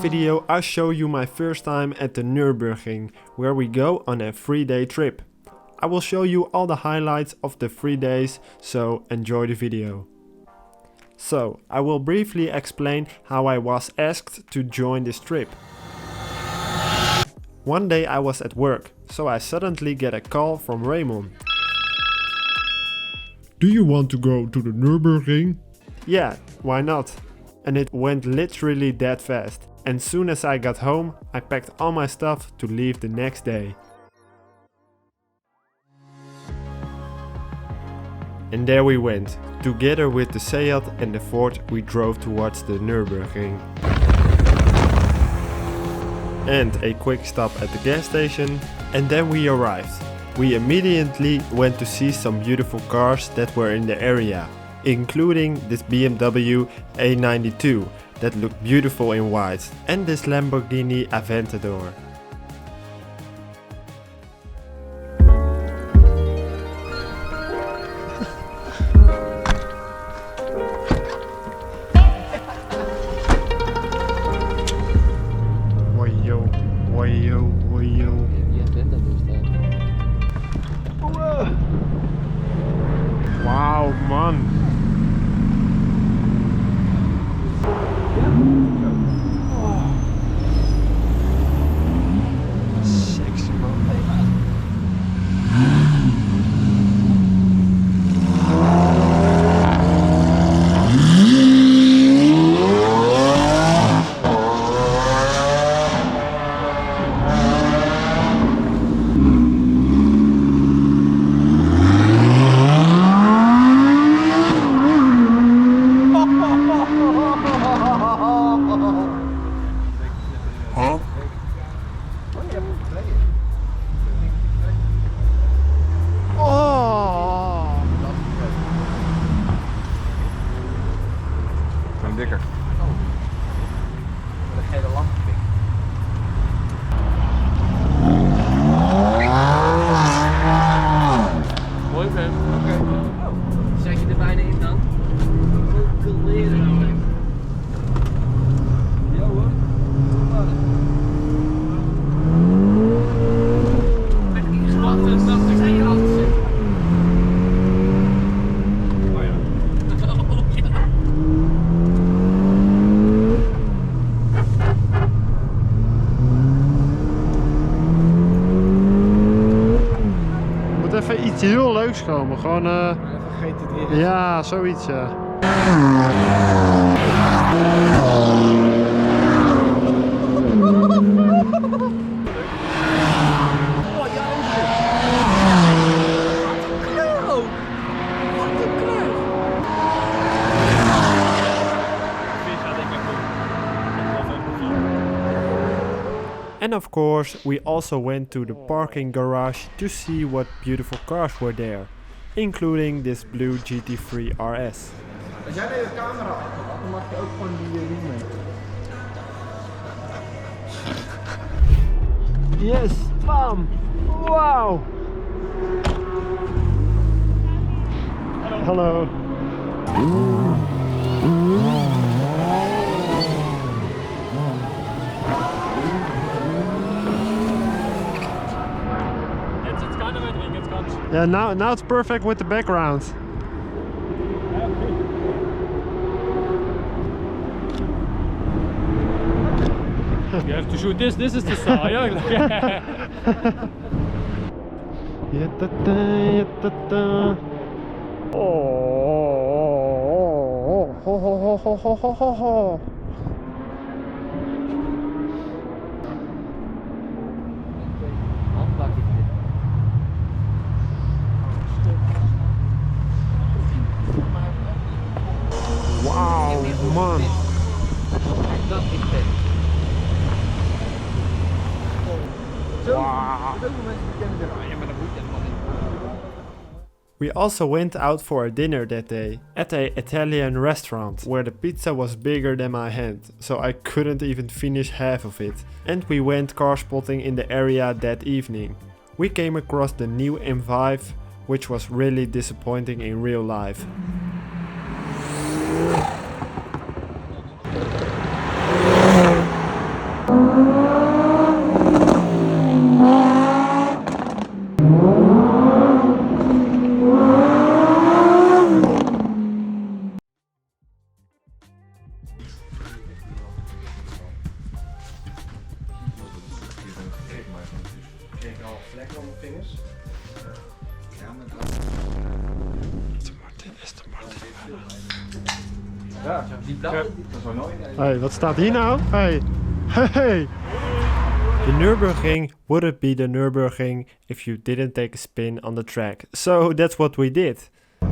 video I show you my first time at the Nürburgring, where we go on a 3-day trip. I will show you all the highlights of the 3 days, so enjoy the video. So, I will briefly explain how I was asked to join this trip. One day I was at work, so I suddenly get a call from Raymond. Do you want to go to the Nürburgring? Yeah, why not? And it went literally that fast. And soon as I got home, I packed all my stuff to leave the next day. And there we went. Together with the Seat and the Ford, we drove towards the Nürburgring. And a quick stop at the gas station, and then we arrived. We immediately went to see some beautiful cars that were in the area, including this BMW A92 that looked beautiful in white, and this Lamborghini Aventador. Wauw man. Sexy man. Dikker. Oh. Wat een gele lamp. Mooi man. Oké. Oh. Zet je er bijna in dan? Hoeveel leren nou? Ja hoor. Met die gespatten, dat zijn je handen. Even iets heel leuks komen, gewoon Vergeet het weer. ja, zoiets ja. And of course, we also went to the parking garage to see what beautiful cars were there, including this blue GT3 RS. Als jij de camera afpakt, dan mag je ook gewoon die ding mee. Yes, bam! Wow! Hello. Yeah, now it's perfect with the background. You have to shoot this. This is the star. Oh. Wauw, man. Dat is vet. Wow. We also went out for a dinner that day at an Italian restaurant where the pizza was bigger than my hand, so I couldn't even finish half of it. And we went car spotting in the area that evening. We came across the new M5, which was really disappointing in real life. Ja, Die blauwe. dat is wel mooi. Hey, wat staat hier nou? Hey. Hey. The Nürburgring wouldn't be the Nürburgring if you didn't take a spin on the track. So that's what we did. Ik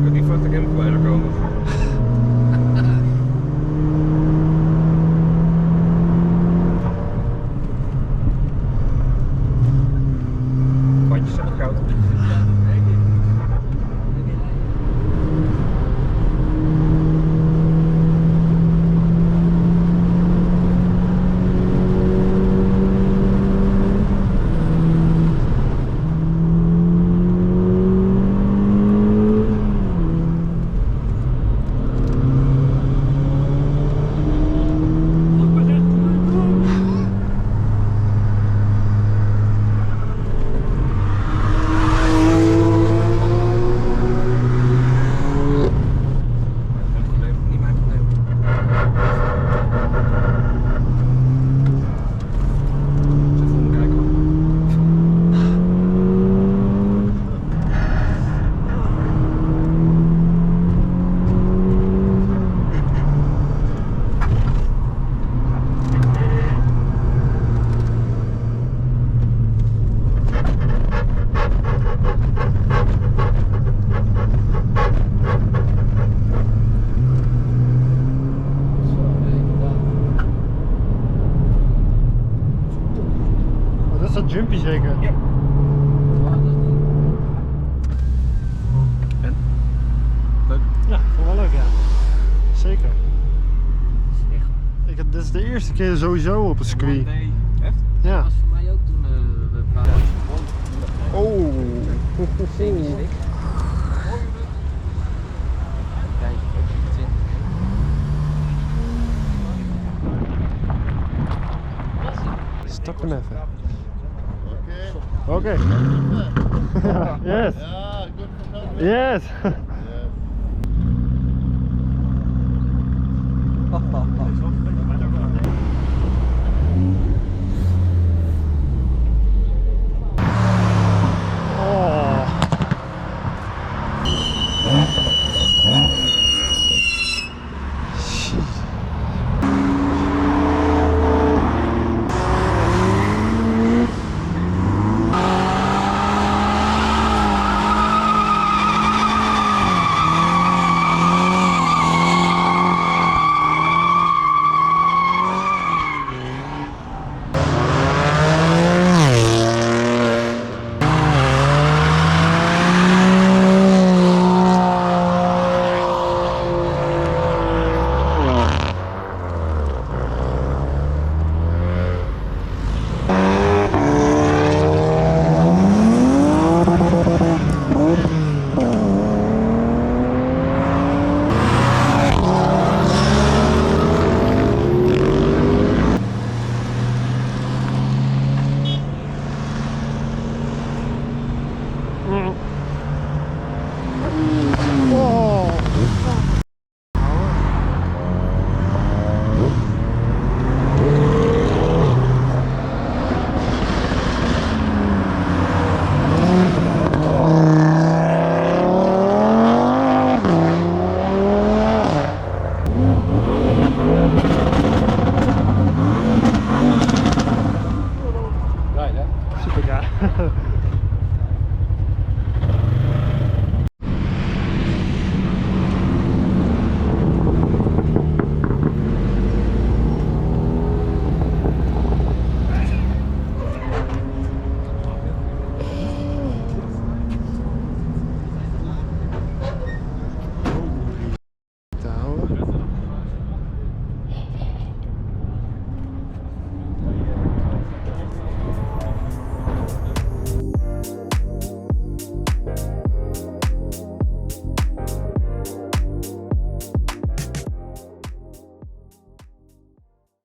kan niet van de campfire komen. Bandjes zijn nog koud. Dat is dat jumpy zeker? Ja. En? Leuk? Ja, vond wel leuk, ja. Zeker. Echt. Dit is de eerste keer sowieso op een circuit. Nee. Echt? Ja. Dat was voor mij ook toen we waren. Oh. Semi-slick. Kijk, 20. Stop hem even. Oké. Yes. Yes. Super, ja.